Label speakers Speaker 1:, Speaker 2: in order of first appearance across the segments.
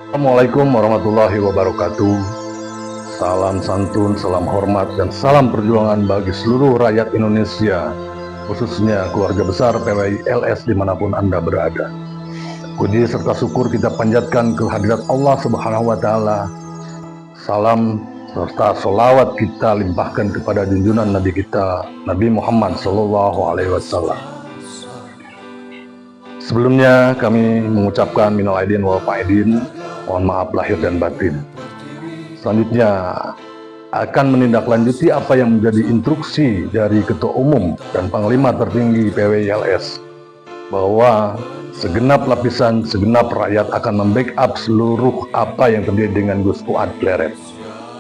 Speaker 1: Assalamualaikum warahmatullahi wabarakatuh. Salam santun, salam hormat, dan salam perjuangan bagi seluruh rakyat Indonesia, khususnya keluarga besar PWI LS dimanapun Anda berada. Puji serta syukur kita panjatkan ke hadirat Allah Subhanahu wa Ta'ala. Salam serta sholawat kita limpahkan kepada junjungan Nabi kita, Nabi Muhammad SAW. Sebelumnya kami mengucapkan minal aidin wal faidin, mohon maaf lahir dan batin. Selanjutnya akan menindaklanjuti apa yang menjadi instruksi dari Ketua Umum dan Panglima Tertinggi PWI LS, bahwa segenap lapisan, segenap rakyat akan membackup seluruh apa yang terjadi dengan Gus Fuad Pleret,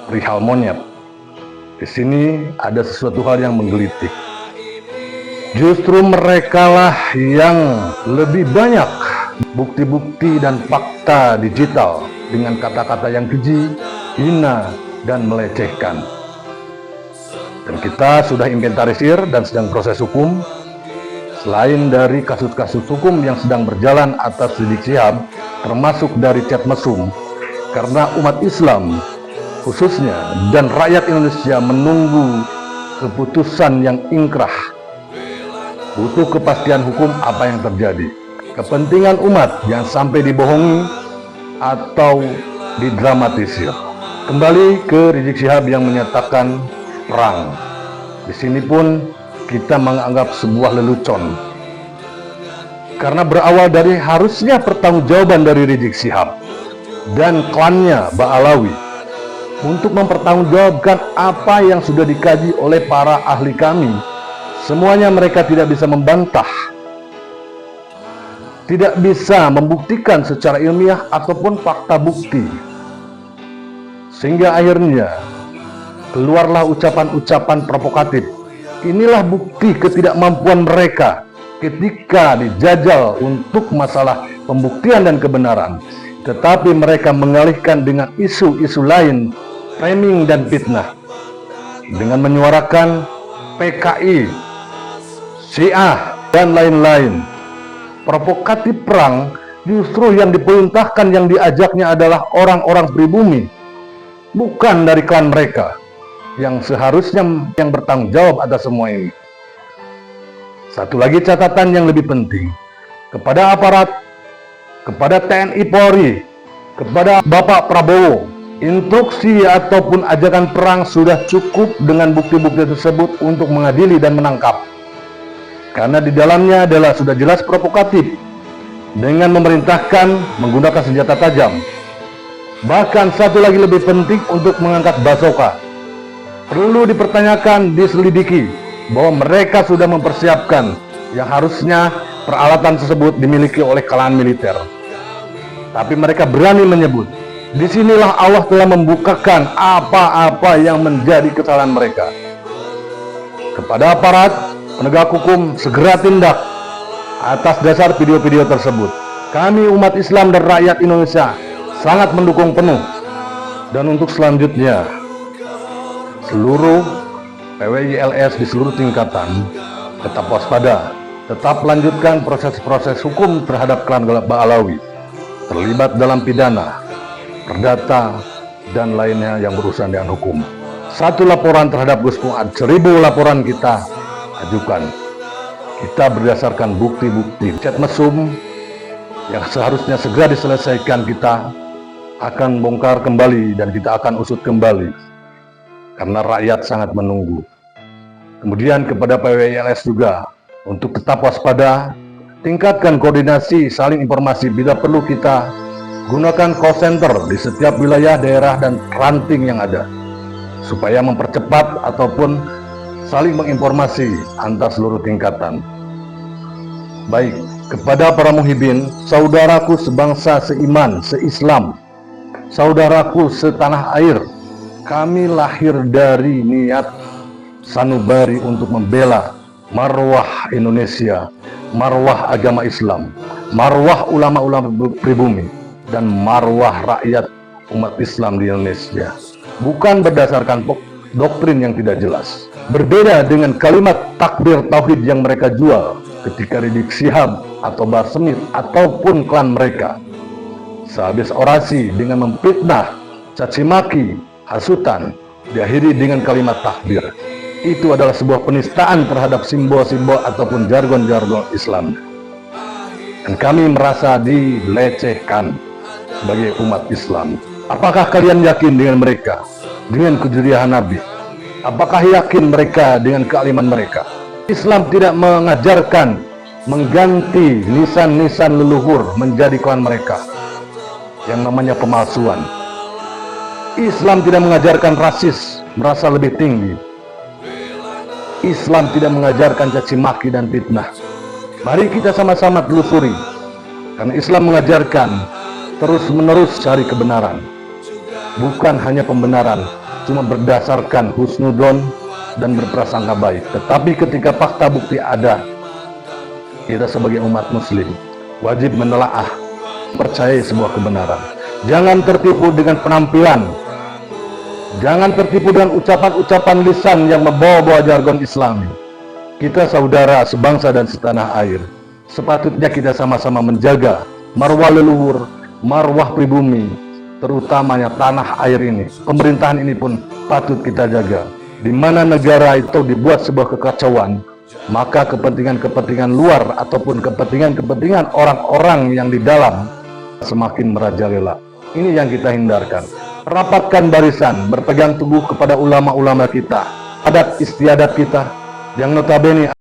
Speaker 1: perihal monyet. Di sini ada sesuatu hal yang menggelitik. Justru merekalah yang lebih banyak bukti-bukti dan fakta digital dengan kata-kata yang keji, hina, dan melecehkan. Dan kita sudah inventarisir dan sedang proses hukum. Selain dari kasus-kasus hukum yang sedang berjalan atas Rizik Syihab, termasuk dari chat mesum, karena umat Islam khususnya dan rakyat Indonesia menunggu keputusan yang ingkrah, butuh kepastian hukum apa yang terjadi. Kepentingan umat jangan sampai dibohongi atau didramatisir. Kembali ke Rizik Syihab yang menyatakan perang. Di sini pun kita menganggap sebuah lelucon. Karena berawal dari harusnya pertanggungjawaban dari Rizik Syihab dan klannya Ba'alawi untuk mempertanggungjawabkan apa yang sudah dikaji oleh para ahli kami. Semuanya mereka tidak bisa membantah, tidak bisa membuktikan secara ilmiah ataupun fakta bukti. Sehingga akhirnya keluarlah ucapan-ucapan provokatif. Inilah bukti ketidakmampuan mereka ketika dijajal untuk masalah pembuktian dan kebenaran. Tetapi mereka mengalihkan dengan isu-isu lain, framing dan fitnah, dengan menyuarakan PKI, Syiah, dan lain-lain. Provokatif perang justru yang diperintahkan, yang diajaknya adalah orang-orang pribumi, bukan dari klan mereka, yang seharusnya yang bertanggung jawab atas semua ini. Satu lagi catatan yang lebih penting, kepada aparat, kepada TNI Polri, kepada Bapak Prabowo, instruksi ataupun ajakan perang sudah cukup dengan bukti-bukti tersebut untuk mengadili dan menangkap. Karena di dalamnya adalah sudah jelas provokatif dengan memerintahkan menggunakan senjata tajam. Bahkan satu lagi lebih penting, untuk mengangkat bazoka. Perlu dipertanyakan, diselidiki bahwa mereka sudah mempersiapkan yang harusnya peralatan tersebut dimiliki oleh kalangan militer. Tapi mereka berani menyebut. Disinilah Allah telah membukakan apa-apa yang menjadi kesalahan mereka. Kepada aparat penegak hukum, segera tindak atas dasar video-video tersebut. Kami umat Islam dan rakyat Indonesia sangat mendukung penuh. Dan untuk selanjutnya, seluruh PWI LS di seluruh tingkatan tetap waspada, tetap lanjutkan proses-proses hukum terhadap klan Ba'alawi terlibat dalam pidana, perdata, dan lainnya yang berurusan dengan hukum. Satu laporan terhadap Gus Fuad, 1000 laporan kita ajukan. Kita berdasarkan bukti-bukti chat mesum yang seharusnya segera diselesaikan, kita akan bongkar kembali dan kita akan usut kembali karena rakyat sangat menunggu. Kemudian kepada PWI LS juga untuk tetap waspada, tingkatkan koordinasi, saling informasi. Bila perlu kita gunakan call center di setiap wilayah, daerah, dan ranting yang ada supaya mempercepat ataupun saling menginformasi antar seluruh tingkatan. Baik, kepada para muhibin, saudaraku sebangsa, seiman, seislam, saudaraku setanah air, kami lahir dari niat sanubari untuk membela marwah Indonesia, marwah agama Islam, marwah ulama-ulama pribumi, dan marwah rakyat umat Islam di Indonesia. Bukan berdasarkan doktrin yang tidak jelas. Berbeda dengan kalimat takbir tauhid yang mereka jual ketika Rizik Syihab atau Bahar Smith ataupun klan mereka Sehabis orasi dengan memfitnah, caci maki, hasutan, diakhiri dengan kalimat takbir. Itu adalah sebuah penistaan terhadap simbol-simbol ataupun jargon-jargon Islam. Dan kami merasa dilecehkan sebagai umat Islam. Apakah kalian yakin dengan mereka? Dengan kejurian Nabi? Apakah yakin mereka dengan kealiman mereka? Islam tidak mengajarkan mengganti nisan-nisan leluhur menjadi kawan mereka, yang namanya pemalsuan. Islam tidak mengajarkan rasis, merasa lebih tinggi. Islam tidak mengajarkan caci maki dan fitnah. Mari kita sama-sama telusuri, karena Islam mengajarkan terus-menerus cari kebenaran. Bukan hanya pembenaran, cuma berdasarkan husnudon dan berprasangka baik. Tetapi ketika fakta bukti ada, kita sebagai umat muslim wajib menelaah, percayai sebuah kebenaran. Jangan tertipu dengan penampilan, jangan tertipu dengan ucapan-ucapan lisan yang membawa-bawa jargon Islami. Kita saudara sebangsa dan setanah air. Sepatutnya kita sama-sama menjaga marwah leluhur, marwah pribumi, terutamanya tanah air ini. Pemerintahan ini pun patut kita jaga. Di mana negara itu dibuat sebuah kekacauan, maka kepentingan-kepentingan luar ataupun kepentingan-kepentingan orang-orang yang di dalam semakin merajalela. Ini yang kita hindarkan. Rapatkan barisan, berpegang teguh kepada ulama-ulama kita, adat istiadat kita, yang notabene